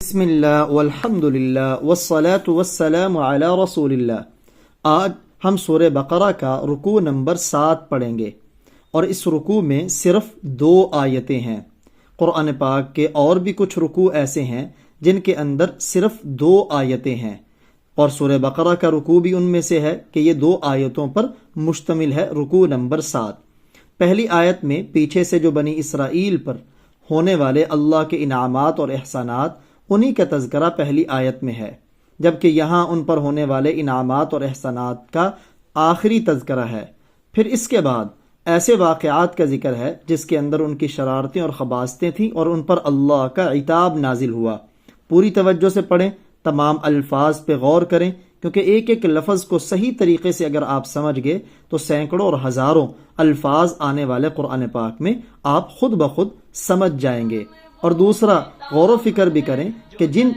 بسم اللہ والحمد للہ والصلاة والسلام علی رسول اللہ۔ آج ہم سورہ بقرہ کا رکوع نمبر 7 پڑھیں گے، اور اس رکوع میں صرف 2 آیتیں ہیں۔ قرآن پاک کے اور بھی کچھ رکوع ایسے ہیں جن کے اندر صرف 2 آیتیں ہیں، اور سورہ بقرہ کا رکوع بھی ان میں سے ہے کہ یہ 2 آیتوں پر مشتمل ہے۔ رکوع نمبر 7، پہلی آیت میں پیچھے سے جو بنی اسرائیل پر ہونے والے اللہ کے انعامات اور احسانات، انہی کا تذکرہ پہلی آیت میں ہے، جبکہ یہاں ان پر ہونے والے انعامات اور احسانات کا آخری تذکرہ ہے۔ پھر اس کے بعد ایسے واقعات کا ذکر ہے جس کے اندر ان کی شرارتیں اور خباثتیں تھیں اور ان پر اللہ کا عتاب نازل ہوا۔ پوری توجہ سے پڑھیں، تمام الفاظ پہ غور کریں، کیونکہ ایک ایک لفظ کو صحیح طریقے سے اگر آپ سمجھ گئے تو سینکڑوں اور ہزاروں الفاظ آنے والے قرآن پاک میں آپ خود بخود سمجھ جائیں گے۔ اور دوسرا، غور و فکر بھی کریں کہ جن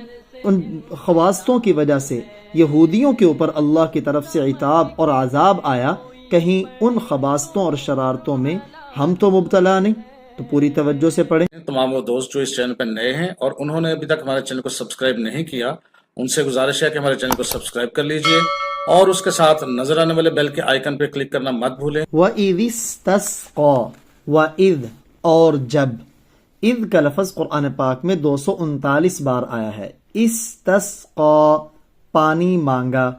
ان خواستوں کی وجہ سے یہودیوں کے اوپر اللہ کی طرف سے عتاب اور عذاب آیا، کہیں ان خباستوں اور شرارتوں میں ہم تو مبتلا نہیں؟ تو پوری توجہ سے پڑھیں۔ تمام وہ دوست جو اس چینل پر نئے ہیں اور انہوں نے ابھی تک ہمارے چینل کو سبسکرائب نہیں کیا، ان سے گزارش ہے کہ ہمارے چینل کو سبسکرائب کر لیجئے اور اس کے ساتھ نظر آنے والے بیل کے آئیکن پہ کلک کرنا مت بھولیں۔ وَإِذِ اسْتَسْقَىٰ، وَإِذ اور جب، اذ کا لفظ قرآن پاک میں 239 بار آیا ہے۔ استسقا، پانی مانگا،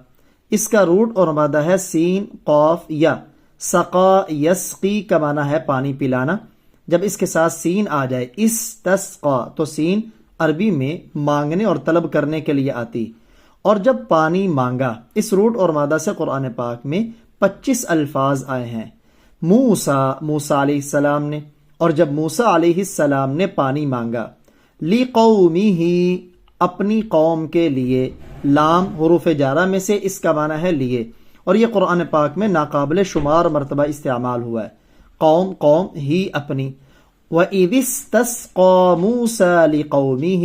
اس کا روٹ اور مادہ ہے سین قاف یا۔ سقا یسقی کا معنی ہے پانی پلانا، جب اس کے ساتھ سین آ جائے استسقا تو سین عربی میں مانگنے اور طلب کرنے کے لیے آتی، اور جب پانی مانگا، اس روٹ اور مادہ سے قرآن پاک میں 25 الفاظ آئے ہیں۔ موسیٰ علیہ السلام نے، اور جب موسیٰ علیہ السلام نے پانی مانگا، لِقَوْمِهِ، اپنی قوم کے لیے، لام حروف جارہ میں سے اس کا معنی ہے لیے، اور یہ قرآن پاک میں ناقابل شمار مرتبہ استعمال ہوا ہے۔ قوم ہی اپنی۔ وَإِذِ اسْتَسْقَىٰ مُوسَىٰ لِقَوْمِهِ،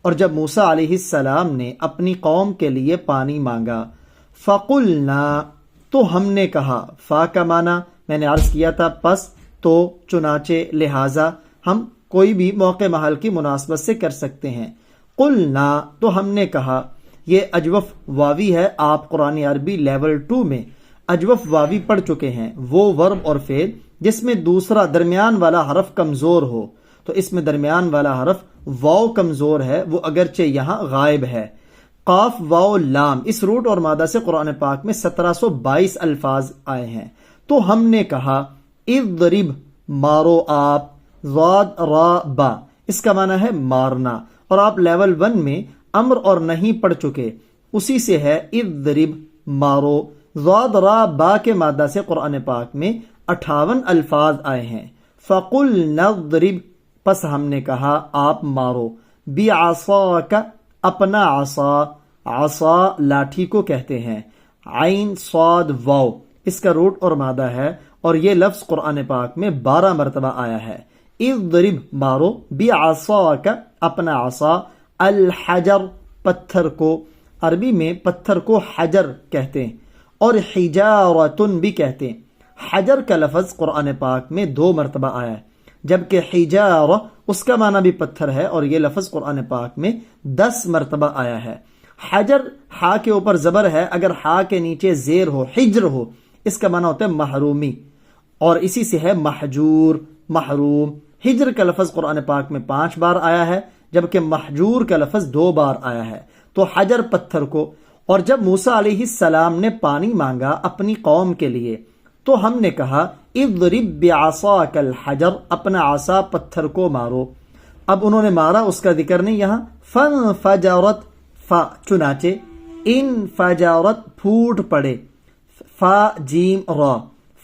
اور جب موسیٰ علیہ السلام نے اپنی قوم کے لیے پانی مانگا، فَقُلْنَا، تو ہم نے کہا، فا کا معنی میں نے عرض کیا تھا پس، تو، چنانچہ، لہٰذا، ہم کوئی بھی موقع محل کی مناسبت سے کر سکتے ہیں۔ قلنا، تو ہم نے کہا، یہ اجوف واوی ہے۔ آپ قرآن عربی لیول 2 میں اجوف واوی پڑھ چکے ہیں، وہ ورب اور فعل جس میں دوسرا درمیان والا حرف کمزور ہو، تو اس میں درمیان والا حرف واو کمزور ہے، وہ اگرچہ یہاں غائب ہے۔ قاف واو لام، اس روٹ اور مادہ سے قرآن پاک میں 1722 الفاظ آئے ہیں۔ تو ہم نے کہا، اضرب، مارو آپ، ضاد را با، اس کا معنی ہے مارنا، اور آپ لیول 1 میں امر اور نہیں پڑھ چکے، اسی سے ہے اضرب، مارو۔ ضاد را با کے مادہ سے قرآن پاک میں 58 الفاظ آئے ہیں۔ فَقُلْنَا اضْرِبْ، پس ہم نے کہا آپ مارو، بِعَصَاكَ، اپنا عصا، عصا لاٹھی کو کہتے ہیں، عین صاد واو، اس کا روٹ اور مادہ ہے، اور یہ لفظ قرآن پاک میں 12 مرتبہ آیا ہے۔ اضرب، مارو، بعصاک، اپنا عصا، الحجر، پتھر کو، عربی میں پتھر کو حجر کہتے ہیں، اور حجارتن بھی کہتے ہیں۔ حجر کا لفظ قرآن پاک میں 2 مرتبہ آیا ہے، جبکہ حجار اس کا معنی بھی پتھر ہے، اور یہ لفظ قرآن پاک میں 10 مرتبہ آیا ہے۔ حجر ہا کے اوپر زبر ہے، اگر ہا کے نیچے زیر ہو، حجر ہو، اس کا معنی ہوتا ہے محرومی، اور اسی سے ہے محجور، محروم۔ ہجر کا لفظ قرآن پاک میں 5 بار آیا ہے، جبکہ محجور کا لفظ 2 بار آیا ہے۔ تو حجر پتھر کو، اور جب موسیٰ علیہ السلام نے پانی مانگا اپنی قوم کے لیے، تو ہم نے کہا، اضرب بعصاک الحجر، اپنا عصا پتھر کو مارو۔ اب انہوں نے مارا، اس کا ذکر نہیں یہاں۔ فانفجرت، فا، چنانچہ، انفجرت، پھوٹ پڑے، فا جیم را،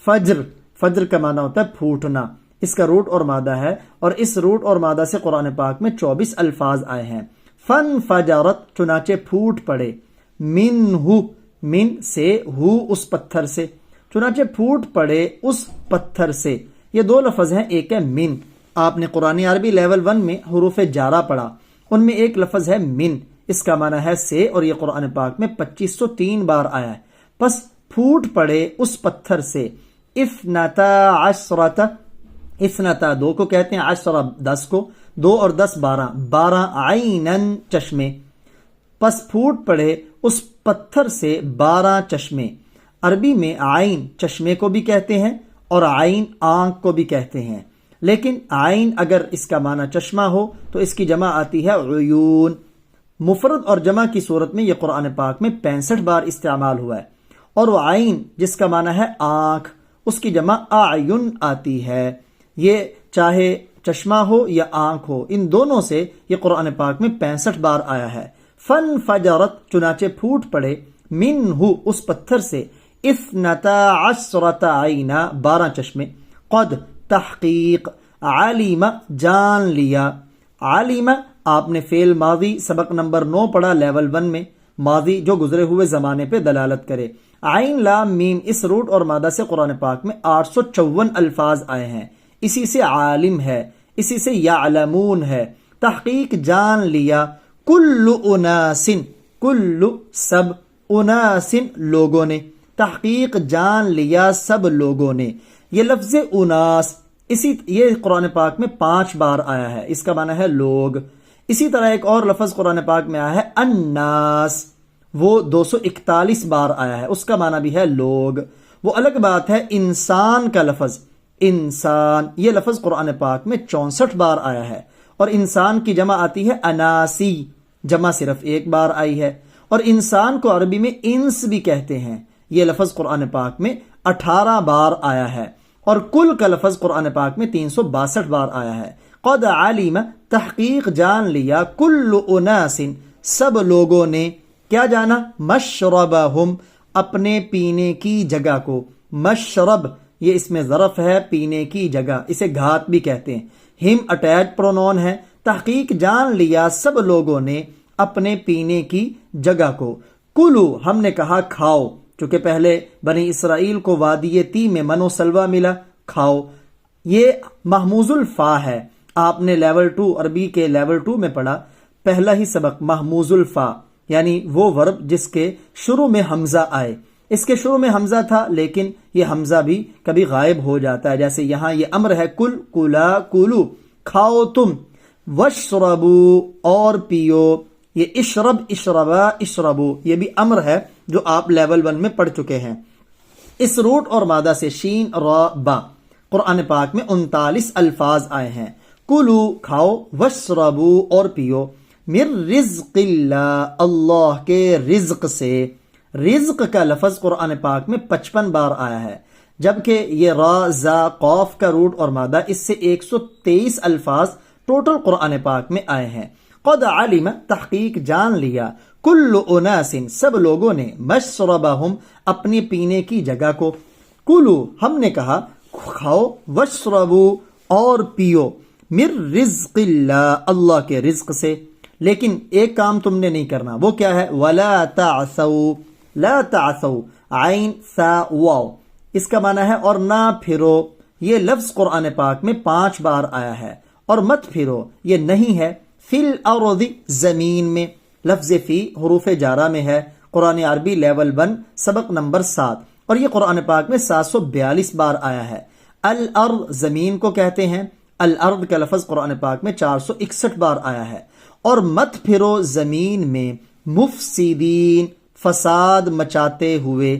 فجر، فجر کا معنی ہوتا ہے پھوٹنا، اس کا روٹ اور مادہ ہے، اور اس روٹ اور مادہ سے قرآن پاک میں 24 الفاظ آئے ہیں۔ فانفجرت، چنانچہ پھوٹ پڑے، منہ، من سے، ہو، اس پتھر سے، چنانچہ پھوٹ پڑے اس پتھر سے۔ یہ 2 لفظ ہیں، ایک ہے من، آپ نے قرآن عربی لیول 1 میں حروف جارہ پڑھا، ان میں ایک لفظ ہے من، اس کا معنی ہے سے، اور یہ قرآن پاک میں 2503 بار آیا ہے۔ پس پھوٹ پڑے اس پتھر سے، اثنتا عشرت، اثنتا 2 کو کہتے ہیں، عشرہ 10 کو، 2 اور 10 12 12 عینن چشمے، پس پھوٹ پڑے اس پتھر سے 12 چشمے۔ عربی میں عین چشمے کو بھی کہتے ہیں اور عین آنکھ کو بھی کہتے ہیں، لیکن عین اگر اس کا معنی چشمہ ہو تو اس کی جمع آتی ہے عیون۔ مفرد اور جمع کی صورت میں یہ قرآن پاک میں 65 بار استعمال ہوا ہے، اور وہ عین جس کا معنی ہے آنکھ، اس کی جمع اعین آتی ہے۔ یہ چاہے چشمہ ہو یا آنکھ ہو، ان دونوں سے یہ قرآن پاک میں 65 بار آیا ہے۔ فن فجرت چنانچہ پھوٹ پڑے، منہ اس پتھر سے، 12 عینا 12 چشمے، قد تحقیق، علیم جان لیا۔ علیم آپ نے فعل ماضی سبق نمبر 9 پڑھا لیول 1 میں، ماضی جو گزرے ہوئے زمانے پہ دلالت کرے۔ عین لام میم اس روٹ اور مادہ سے قرآن پاک میں 854 الفاظ آئے ہیں، اسی سے عالم ہے، اسی سے یعلمون ہے۔ تحقیق جان لیا، کل اناسن کل سب، اناسن لوگوں نے، تحقیق جان لیا سب لوگوں نے۔ یہ لفظ اناس یہ قرآن پاک میں 5 بار آیا ہے، اس کا معنی ہے لوگ۔ اسی طرح ایک اور لفظ قرآن پاک میں آیا ہے الناس، وہ 241 بار آیا ہے، اس کا معنی بھی ہے لوگ۔ وہ الگ بات ہے انسان کا لفظ، انسان یہ لفظ قرآن پاک میں 64 بار آیا ہے، اور انسان کی جمع آتی ہے اناسی، جمع صرف 1 بار آئی ہے۔ اور انسان کو عربی میں انس بھی کہتے ہیں، یہ لفظ قرآن پاک میں 18 بار آیا ہے، اور کل کا لفظ قرآن پاک میں 362 بار آیا ہے۔ قد علم تحقیق جان لیا، کل اناس سب لوگوں نے، کیا جانا؟ مشربہم اپنے پینے کی جگہ کو۔ مشرب یہ اس میں ظرف ہے، پینے کی جگہ، اسے گھات بھی کہتے ہیں، ہم اٹیچ پرونون ہے۔ تحقیق جان لیا سب لوگوں نے اپنے پینے کی جگہ کو۔ کلو ہم نے کہا کھاؤ، چونکہ پہلے بنی اسرائیل کو وادی تی میں من و سلوہ ملا، کھاؤ۔ یہ محموز الفا ہے، آپ نے لیول 2 عربی کے لیول 2 میں پڑھا، پہلا ہی سبق محموز الفا، یعنی وہ ورب جس کے شروع میں حمزہ آئے۔ اس کے شروع میں حمزہ تھا لیکن یہ حمزہ بھی کبھی غائب ہو جاتا ہے، جیسے یہاں یہ امر ہے، کل کلا کلو، کھاؤ تم، وشربو اور پیو، یہ اشرب اشربا اشربو یہ بھی امر ہے جو آپ لیول 1 میں پڑھ چکے ہیں۔ اس روٹ اور مادہ سے شین را با قرآن پاک میں 39 الفاظ آئے ہیں۔ کلو کھاؤ، وشربو اور پیو، من رزق اللہ اللہ کے رزق سے۔ رزق کا لفظ قرآن پاک میں 55 بار آیا ہے، جبکہ یہ را زا قوف کا روٹ اور مادہ اس سے 123 الفاظ ٹوٹل قرآن پاک میں آئے ہیں۔ قد علم تحقیق جان لیا، کل اناس سب لوگوں نے، مشربہم اپنے پینے کی جگہ کو۔ کلو ہم نے کہا کھاؤ، وشربو اور پیو، من رزق اللہ اللہ کے رزق سے، لیکن ایک کام تم نے نہیں کرنا، وہ کیا ہے؟ ولا تعثوا، لا تعثوا عین سا واو، اس کا معنی ہے اور نہ پھرو۔ یہ لفظ قرآن پاک میں 5 بار آیا ہے، اور مت پھرو یہ نہیں ہے، فی الارض زمین میں، لفظ فی حروف جارہ میں ہے، قرآن عربی لیول 1 سبق نمبر 7، اور یہ قرآن پاک میں 742 بار آیا ہے۔ الارض زمین کو کہتے ہیں، الارض کا لفظ قرآن پاک میں 461 بار آیا ہے۔ اور مت پھرو زمین میں، مفسدین فساد مچاتے ہوئے،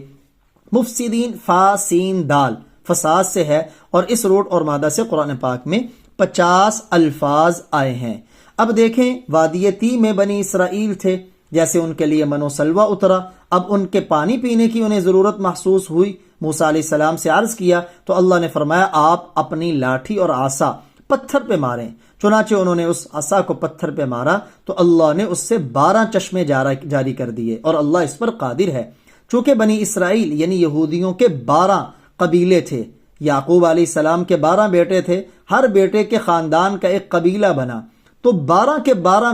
مفسدین فا سین دال فساد سے ہے، اور اس روٹ اور مادہ سے قرآن پاک میں 50 الفاظ آئے ہیں۔ اب دیکھیں وادی تی میں بنی اسرائیل تھے، جیسے ان کے لیے من و سلوہ اترا، اب ان کے پانی پینے کی انہیں ضرورت محسوس ہوئی، موسیٰ علیہ السلام سے عرض کیا تو اللہ نے فرمایا آپ اپنی لاٹھی اور عصا پتھر پہ ماریں۔ چنانچہ انہوں نے اس عصا کو پتھر پہ مارا تو اللہ نے اس سے 12 چشمے جاری کر دیے، اور اللہ اس پر قادر ہے۔ چونکہ بنی اسرائیل یعنی یہودیوں کے 12 قبیلے تھے، یعقوب علیہ السلام کے 12 بیٹے تھے، ہر بیٹے کے خاندان کا ایک قبیلہ بنا، تو 12 کے 12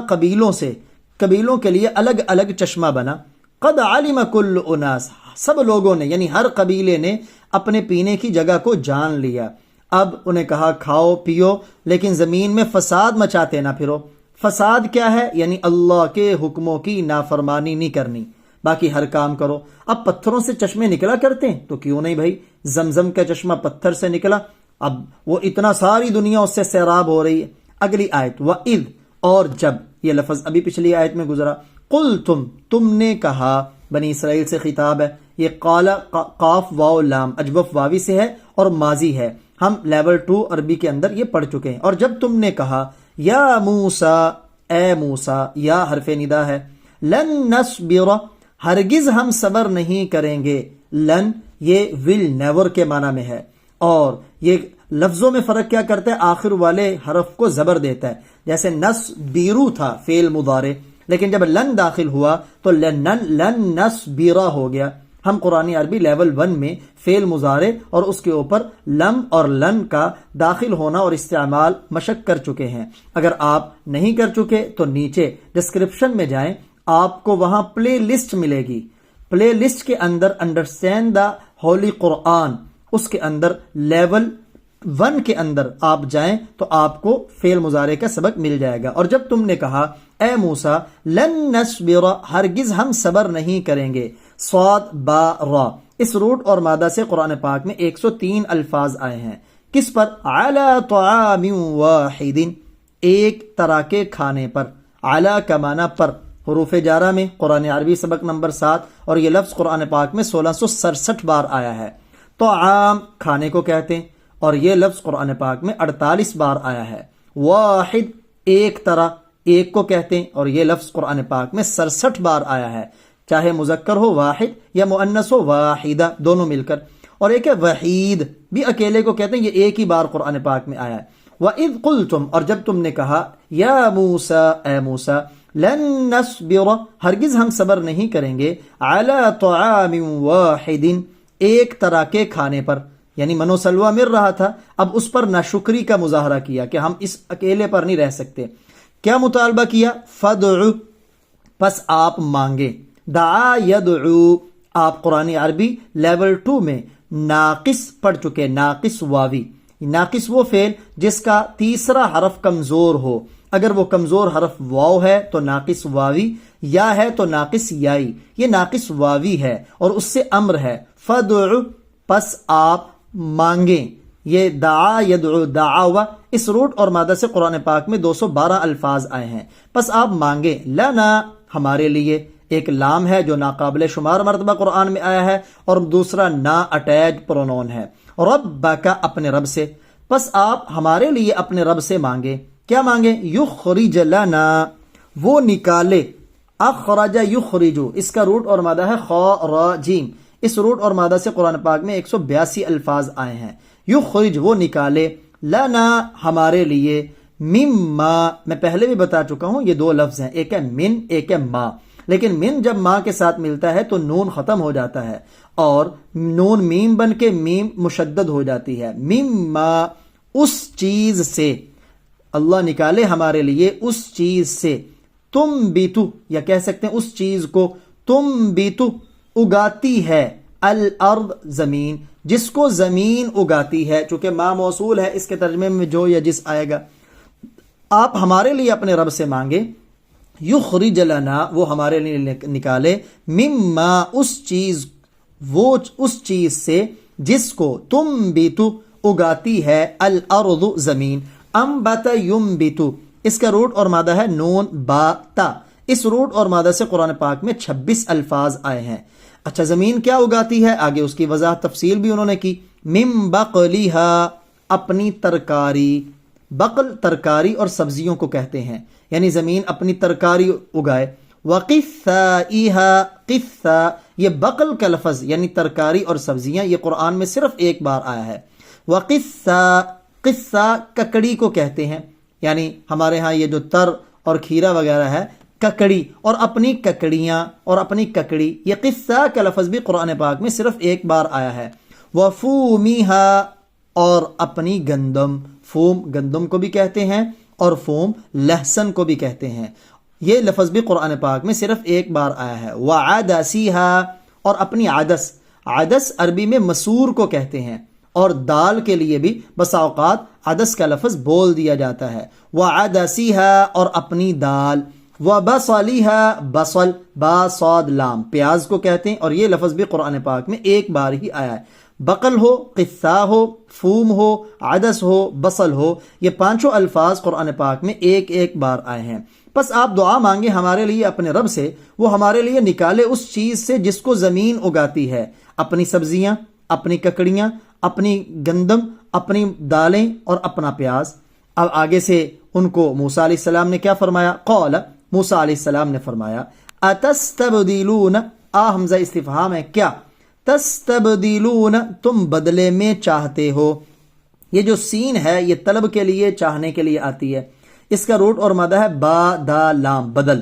قبیلوں کے لیے الگ الگ چشمہ بنا۔ قد علم کل اناس سب لوگوں نے یعنی ہر قبیلے نے اپنے پینے کی جگہ کو جان لیا۔ اب انہیں کہا کھاؤ پیو، لیکن زمین میں فساد مچاتے نہ پھرو۔ فساد کیا ہے؟ یعنی اللہ کے حکموں کی نافرمانی نہیں کرنی، باقی ہر کام کرو۔ اب پتھروں سے چشمے نکلا کرتے ہیں تو کیوں نہیں بھائی، زمزم کا چشمہ پتھر سے نکلا، اب وہ اتنا ساری دنیا اس سے سیراب ہو رہی ہے۔ اگلی آیت وَإِذْ اور جب، یہ لفظ ابھی پچھلی آیت میں گزرا. قُلْتُمْ تم نے کہا، بنی اسرائیل سے خطاب ہے. یہ قال قاف واو لام اجوف واوی سے ہے اور ماضی ہے. ہم لیول 2 عربی کے اندر یہ پڑھ چکے ہیں. اور جب تم نے کہا یا موسیٰ، اے موسیٰ، یا حرف ندا ہے. لن نصبر ہرگز ہم صبر نہیں کریں گے. لن یہ ول نیور کے معنی میں ہے، اور یہ لفظوں میں فرق کیا کرتا ہے؟ آخر والے حرف کو زبر دیتا ہے. جیسے نصبیرو تھا فعل مضارع، لیکن جب لن داخل ہوا تو لن نصبیرا ہو گیا. ہم قرآن عربی لیول 1 میں فعل مضارع اور اس کے اوپر لم اور لن کا داخل ہونا اور استعمال مشق کر چکے ہیں. اگر آپ نہیں کر چکے تو نیچے ڈسکرپشن میں جائیں، آپ کو وہاں پلے لسٹ ملے گی. پلے لسٹ کے اندر انڈرسٹینڈ دا ہولی قرآن، اس کے اندر لیول 1 کے اندر آپ جائیں تو آپ کو فعل مضارع کا سبق مل جائے گا. اور جب تم نے کہا اے موسیٰ لن نصبر ہرگز ہم صبر نہیں کریں گے. صاد با را، اس روٹ اور مادہ سے قرآن پاک میں 103 الفاظ آئے ہیں. کس پر؟ علی طعام واحد، ایک طرح کے کھانے پر. علی کا معنی پر، حروف جارہ میں قرآن عربی سبق نمبر 7، اور یہ لفظ قرآن پاک میں 1667 بار آیا ہے. طعام کھانے کو کہتے ہیں، اور یہ لفظ قرآن پاک میں 48 بار آیا ہے. واحد ایک طرح، ایک کو کہتے ہیں، اور یہ لفظ قرآن پاک میں 67 بار آیا ہے، چاہے مذکر ہو واحد یا مؤنث ہو واحدہ، دونوں مل کر. اور ایک ہے وحید، بھی اکیلے کو کہتے ہیں، یہ ایک ہی بار قرآن پاک میں آیا ہے. وَإِذْ قُلْتُمْ اور جب تم نے کہا یا موسیٰ، اے موسیٰ، لن نصبر ہرگز ہم صبر نہیں کریں گے، علی طعام واحد ایک طرح کے کھانے پر. یعنی منو سلوہ مل رہا تھا، اب اس پر ناشکری کا مظاہرہ کیا کہ ہم اس اکیلے پر نہیں رہ سکتے. کیا مطالبہ کیا؟ فدعو پس آپ مانگے. دعا یدعو، آپ قرآن عربی لیول 2 میں ناقص پڑھ چکے. ناقص واوی، ناقص وہ فعل جس کا تیسرا حرف کمزور ہو. اگر وہ کمزور حرف واو ہے تو ناقص واوی، یا ہے تو ناقص یائی. یہ ناقص واوی ہے اور اس سے امر ہے. فدعو پس آپ مانگیں. یہ دعا یدعو دعوا، اس روٹ اور مادہ سے قرآن پاک میں 212 الفاظ آئے ہیں. پس آپ مانگیں. لنا ہمارے لیے، ایک لام ہے جو ناقابل شمار مرتبہ قرآن میں آیا ہے، اور دوسرا نا اٹیچ پرونون ہے. ربک اپنے رب سے، پس آپ ہمارے لیے اپنے رب سے مانگے. کیا مانگے؟ یخرج لنا، وہ نکالے. اخرج یخرجو، اس کا روٹ اور مادہ ہے خراجیم. اس روٹ اور مادہ سے قرآن پاک میں 182 الفاظ آئے ہیں. یخرج وہ نکالے، لنا ہمارے لیے، مما میں پہلے بھی بتا چکا ہوں یہ دو لفظ ہیں، ایک ہے من ایک ہے ما. لیکن من جب ماں کے ساتھ ملتا ہے تو نون ختم ہو جاتا ہے اور نون میم بن کے میم مشدد ہو جاتی ہے. مما اس چیز سے، اللہ نکالے ہمارے لیے اس چیز سے. تم بیتو یا کہہ سکتے ہیں اس چیز کو، تم بیتو اگاتی ہے، الارض زمین، جس کو زمین اگاتی ہے. چونکہ ما موصول ہے، اس کے ترجمے میں جو یا جس آئے گا. آپ ہمارے لیے اپنے رب سے مانگے. یخرج لنا وہ ہمارے لیے نکالے، مما اس چیز، وہ اس چیز سے جس کو تم بیتو اگاتی ہے، الارض زمین. انبت ینبتو، اس کا روٹ اور مادہ ہے نون با تا. اس روٹ اور مادہ سے قرآن پاک میں 26 الفاظ آئے ہیں. اچھا زمین کیا اگاتی ہے؟ آگے اس کی وضاحت تفصیل بھی انہوں نے کی. من بقلھا اپنی ترکاری. بقل ترکاری اور سبزیوں کو کہتے ہیں، یعنی زمین اپنی ترکاری اگائے. وقثائھا قثا، یہ بقل کا لفظ یعنی ترکاری اور سبزیاں یہ قرآن میں صرف ایک بار آیا ہے. وقثا، قصہ ککڑی کو کہتے ہیں، یعنی ہمارے ہاں یہ جو تر اور کھیرا وغیرہ ہے، ککڑی اور اپنی ککڑیاں اور اپنی ککڑی. یہ قصہ کا لفظ بھی قرآن پاک میں صرف ایک بار آیا ہے. وفومیھا اور اپنی گندم. فوم گندم کو بھی کہتے ہیں اور فوم لہسن کو بھی کہتے ہیں. یہ لفظ بھی قرآن پاک میں صرف ایک بار آیا ہے. وعدسیھا اور اپنی عدس. عدس عربی میں مسور کو کہتے ہیں اور دال کے لیے بھی بسا اوقات عدس کا لفظ بول دیا جاتا ہے. وعدسیھا اور اپنی دال. وبصلیھا بصل با صاد لام پیاز کو کہتے ہیں اور یہ لفظ بھی قرآن پاک میں ایک بار ہی آیا ہے. بقل ہو، قثا ہو، فوم ہو، عدس ہو، بصل ہو، یہ پانچوں الفاظ قرآن پاک میں ایک ایک بار آئے ہیں۔ بس آپ دعا مانگے ہمارے لیے اپنے رب سے، وہ ہمارے لیے نکالے اس چیز سے جس کو زمین اگاتی ہے، اپنی سبزیاں، اپنی ککڑیاں، اپنی گندم، اپنی دالیں اور اپنا پیاز۔ اب آگے سے ان کو موسیٰ علیہ السلام نے کیا فرمایا؟ قال، موسیٰ علیہ السلام نے فرمایا اتستبدلون، حمزہ استفہام ہے، کیا؟ تستبدلون، تم بدلے میں چاہتے ہو۔ یہ جو سین ہے یہ طلب کے لیے، چاہنے کے لیے آتی ہے۔ اس کا روٹ اور مادہ ہے با دا لام، بدل۔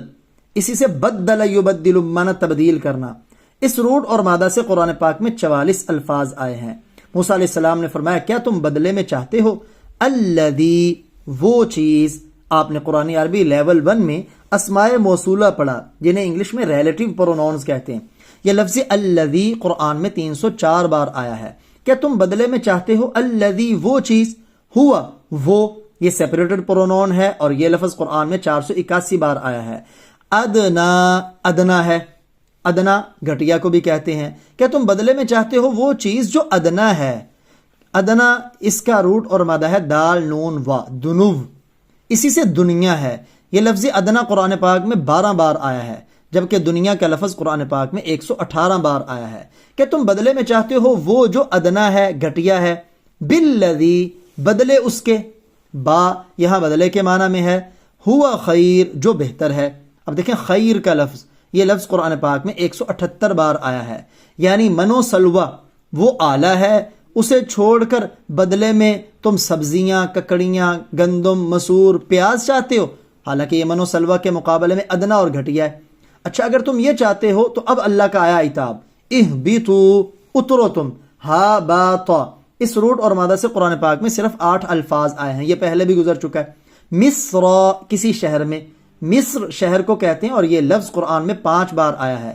اسی سے بدل یبدل، مانا تبدیل کرنا۔ اس روٹ اور مادہ سے قرآن پاک میں 44 الفاظ آئے ہیں۔ موسیٰ علیہ السلام نے فرمایا کیا تم بدلے میں چاہتے ہو؟ الذی، وہ چیز۔ آپ نے قرآن عربی لیول 1 میں اسماء موصولہ پڑھا، جنہیں انگلش میں ریلیٹیو پروناؤنز کہتے ہیں۔ یہ لفظ الذی قرآن میں 304 بار آیا ہے۔ کیا تم بدلے میں چاہتے ہو؟ الذی، وہ چیز، ہوا، وہ، یہ سیپریٹڈ پروناؤن ہے اور یہ لفظ قرآن میں 481 بار آیا ہے۔ ادنا، ادنا ہے، ادنا گھٹیا کو بھی کہتے ہیں۔ کیا تم بدلے میں چاہتے ہو وہ چیز جو ادنا ہے؟ ادنا، اس کا روٹ اور مادہ ہے دال نون وا، دنو، اسی سے دنیا ہے۔ یہ لفظ ادنا قرآن پاک میں 12 بار آیا ہے، جبکہ دنیا کا لفظ قرآن پاک میں 118 بار آیا ہے۔ کہ تم بدلے میں چاہتے ہو وہ جو ادنا ہے، گھٹیا ہے، بالذی، بدلے اس کے، با یہاں بدلے کے معنی میں ہے، ہوا خیر، جو بہتر ہے۔ اب دیکھیں خیر کا لفظ، یہ لفظ قرآن پاک میں 178 بار آیا ہے، یعنی منو سلوہ، وہ اعلیٰ ہے، اسے چھوڑ کر بدلے میں تم سبزیاں، ککڑیاں، گندم، مسور، پیاز چاہتے ہو، حالانکہ یہ منو سلوہ کے مقابلے میں ادنا اور گھٹیا ہے۔ اچھا اگر تم یہ چاہتے ہو تو اب اللہ کا آیا عتاب، اہبطو، اترو تم، ہا با تا۔ اس روٹ اور مادہ سے قرآن پاک میں صرف 8 الفاظ آئے ہیں، یہ پہلے بھی گزر چکا ہے۔ مصر، کسی شہر میں، مصر شہر کو کہتے ہیں اور یہ لفظ قرآن میں 5 بار آیا ہے۔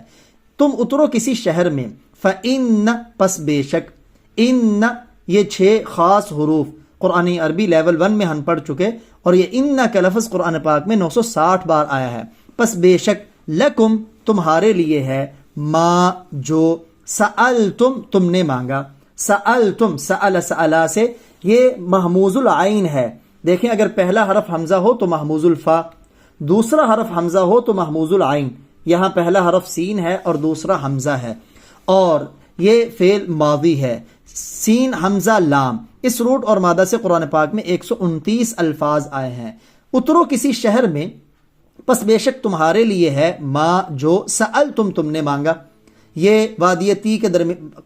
تم اترو کسی شہر میں، فَإِنَّ، پس بے شک، ان، یہ 6 خاص حروف قرآن عربی لیول 1 میں ہم پڑھ چکے، اور یہ ان کا لفظ قرآن پاک میں 960 بار آیا ہے۔ پس بے شک، لکم، تمہارے لیے ہے، ما، جو، سألتم، تم نے مانگا۔ سألتم، سأل، سألا سے یہ محموز العین ہے۔ دیکھیں اگر پہلا حرف حمزہ ہو تو محموز الفا، دوسرا حرف حمزہ ہو تو محموز العین۔ یہاں پہلا حرف سین ہے اور دوسرا حمزہ ہے، اور یہ فعل ماضی ہے، سین حمزہ لام۔ اس روٹ اور مادہ سے قرآن پاک میں 129 الفاظ آئے ہیں۔ اترو کسی شہر میں، پس بے شک تمہارے لیے ہے، ما، جو، سألتم، تم نے مانگا۔ یہ وادی تی کے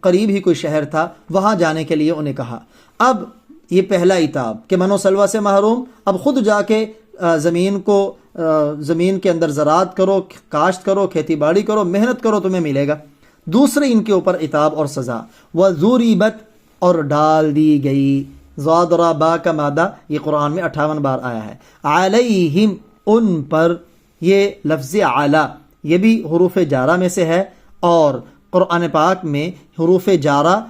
قریب ہی کوئی شہر تھا، وہاں جانے کے لیے انہیں کہا۔ اب یہ پہلا عتاب کہ منو سلوہ سے محروم، اب خود جا کے زمین کے اندر زراعت کرو، کاشت کرو، کھیتی باڑی کرو، محنت کرو، تمہیں ملے گا۔ دوسرے ان کے اوپر عتاب اور سزا، وَضُرِبَتْ، اور ڈال دی گئی، ضاد با کا مادہ یہ قرآن میں 58 بار آیا ہے، علیہم، ان پر، یہ لفظ اعلیٰ یہ بھی حروف جارہ میں سے ہے، اور قرآن پاک میں حروف جارہ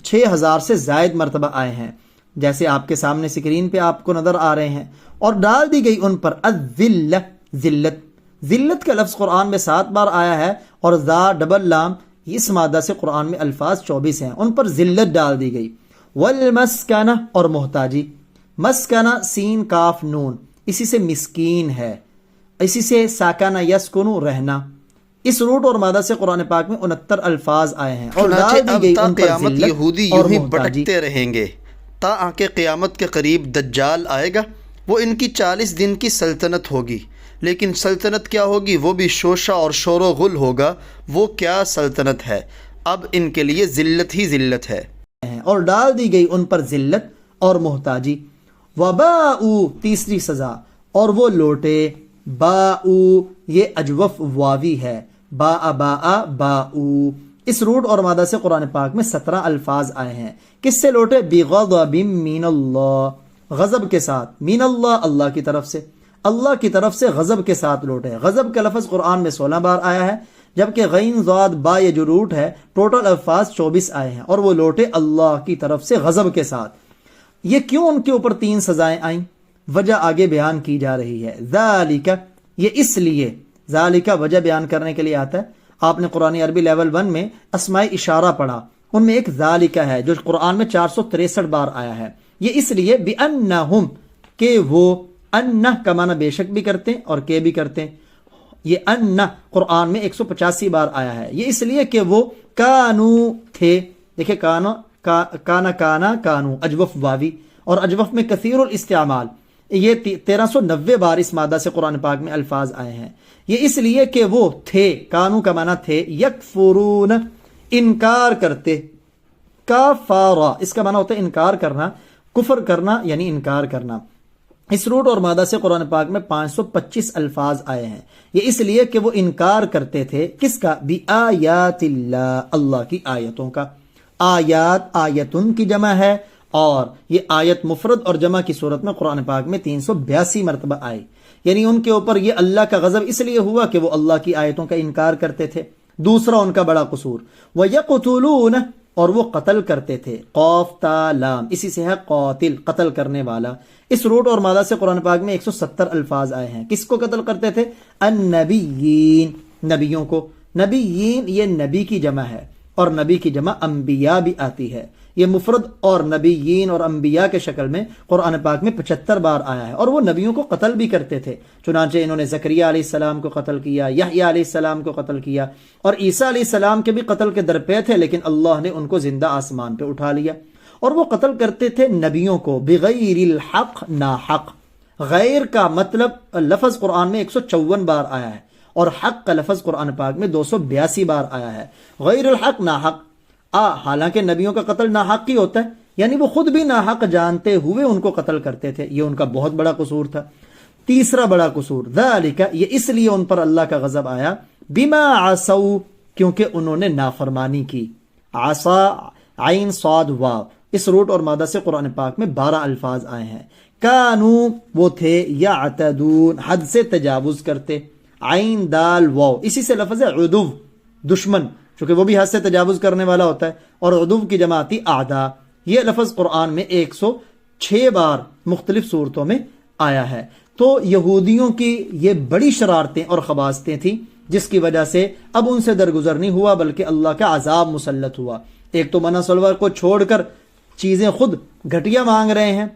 6000 سے زائد مرتبہ آئے ہیں، جیسے آپ کے سامنے سکرین پہ آپ کو نظر آ رہے ہیں۔ اور ڈال دی گئی ان پر الذلہ، ذلت۔ ذلت کا لفظ قرآن میں 7 بار آیا ہے، اور ذا ڈبل لام، اس مادہ سے قرآن میں الفاظ 24 ہیں، ان پر ذلت ڈال دی گئی۔ والمسکنہ، اور محتاجی، مسکنہ سین کاف نون، اسی سے مسکین ہے، اسی سے ساکنہ یسکنو، رہنا۔ اس روٹ اور مادہ سے قرآن پاک میں 69 الفاظ آئے ہیں، اور ڈال دی گئی ان پر قیامت ذلت یہودی اور یوں ہی محتاجی۔ بھٹکتے رہیں گے تا آ کے قیامت کے قریب دجال آئے گا، وہ ان کی 40 دن کی سلطنت ہوگی، لیکن سلطنت کیا ہوگی؟ وہ بھی شوشہ اور شور و غل ہوگا۔ وہ کیا سلطنت ہے؟ اب ان کے لیے ذلت ہی ذلت ہے۔ اور ڈال دی گئی ان پر ذلت اور محتاجی۔ وباؤ، تیسری سزا، اور وہ لوٹے، باؤ یہ اجوف واوی ہے، با باؤ۔ اس روٹ اور مادہ سے قرآن پاک میں 17 الفاظ آئے ہیں۔ کس سے لوٹے؟ بغضب من اللہ، غضب کے ساتھ، من اللہ، اللہ کی طرف سے، اللہ کی طرف سے غضب کے ساتھ لوٹے۔ غضب کا لفظ قرآن میں 16 بار آیا ہے، جبکہ غین ضاد با یہ جو روٹ ہے ٹوٹل الفاظ 24 آئے ہیں، اور وہ لوٹے اللہ کی طرف سے غضب کے ساتھ۔ یہ کیوں ان کے اوپر 3 سزائیں آئیں؟ وجہ آگے بیان کی جا رہی ہے۔ ذالک، یہ اس لیے، ذالک وجہ بیان کرنے کے لیے آتا ہے۔ آپ نے قرآن عربی لیول 1 میں اسماء اشارہ پڑھا، ان میں ایک ذالکہ ہے جو قرآن میں 463 بار آیا ہے. یہ اس لیے بِأَنَّهُمْ کہ وہ انہ کا معنی بے شک بھی کرتے ہیں اور کہ بھی کرتے ہیں. یہ انہ قرآن میں 185 بار آیا ہے. یہ اس لیے کہ وہ کانو تھے. دیکھیں کانا کانو اجوف واوی اور اجوف میں کثیر الاستعمال. یہ 1390 بار اس مادہ سے قرآن پاک میں الفاظ آئے ہیں. یہ اس لیے کہ وہ تھے، کانو کا معنی تھے، یکفرون انکار کرتے، کافارا اس کا معنی ہوتا ہے انکار کرنا، کفر کرنا یعنی انکار کرنا. اس روٹ اور مادہ سے قرآن پاک میں 525 الفاظ آئے ہیں. یہ اس لیے کہ وہ انکار کرتے تھے کس کا؟ بِآیات اللہ، اللہ کی آیتوں کا. آیات آیتن کی جمع ہے اور یہ آیت مفرد اور جمع کی صورت میں قرآن پاک میں 382 مرتبہ آئی. یعنی ان کے اوپر یہ اللہ کا غضب اس لیے ہوا کہ وہ اللہ کی آیتوں کا انکار کرتے تھے. دوسرا ان کا بڑا قصور وَيَقْتُلُونَ اور وہ قتل کرتے تھے. قاف تا لام اسی سے ہے قاتل، قتل کرنے والا. اس روٹ اور مادہ سے قرآن پاک میں 170 الفاظ آئے ہیں. کس کو قتل کرتے تھے؟ النبیین، نبیوں کو. نبیین یہ نبی کی جمع ہے اور نبی کی جمع انبیاء بھی آتی ہے. یہ مفرد اور نبیین اور انبیاء کے شکل میں قرآن پاک میں 75 بار آیا ہے. اور وہ نبیوں کو قتل بھی کرتے تھے. چنانچہ انہوں نے زکریا علیہ السلام کو قتل کیا، یحییٰ علیہ السلام کو قتل کیا اور عیسیٰ علیہ السلام کے بھی قتل کے درپے تھے، لیکن اللہ نے ان کو زندہ آسمان پہ اٹھا لیا. اور وہ قتل کرتے تھے نبیوں کو بغیر الحق، ناحق. غیر کا مطلب لفظ قرآن میں 154 بار آیا ہے اور حق کا لفظ قرآن پاک میں 282 بار آیا ہے. غیر الحق، ناحق. حالانکہ نبیوں کا قتل ناحق ہی ہوتا ہے، یعنی وہ خود بھی ناحق جانتے ہوئے ان کو قتل کرتے تھے. یہ ان کا بہت بڑا قصور تھا. تیسرا بڑا قصور ذالک، یہ اس لیے ان پر اللہ کا غضب آیا بما عصوا، کیونکہ انہوں نے نافرمانی کی. عصا عین صاد واو. اس روٹ اور مادہ سے قرآن پاک میں 12 الفاظ آئے ہیں. کانو وہ تھے، یعتدون حد سے تجاوز کرتے. عین دال واو اسی سے لفظ ہے عدو، دشمن، چونکہ وہ بھی حد سے تجاوز کرنے والا ہوتا ہے. اور عدو کی جمع آتی اعداء. یہ لفظ قرآن میں 106 بار مختلف صورتوں میں آیا ہے. تو یہودیوں کی یہ بڑی شرارتیں اور خباثتیں تھیں جس کی وجہ سے اب ان سے درگزر نہیں ہوا بلکہ اللہ کا عذاب مسلط ہوا. ایک تو منع سلوہ کو چھوڑ کر چیزیں خود گھٹیا مانگ رہے ہیں،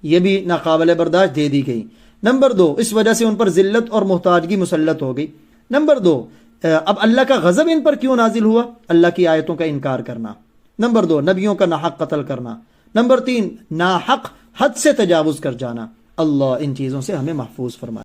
یہ بھی ناقابل برداشت دے دی گئی. نمبر 2، اس وجہ سے ان پر ذلت اور محتاجگی مسلط ہو گئی. نمبر 2، اب اللہ کا غضب ان پر کیوں نازل ہوا؟ اللہ کی آیتوں کا انکار کرنا. نمبر 2، نبیوں کا ناحق قتل کرنا. نمبر 3، ناحق حد سے تجاوز کر جانا. اللہ ان چیزوں سے ہمیں محفوظ فرمائے.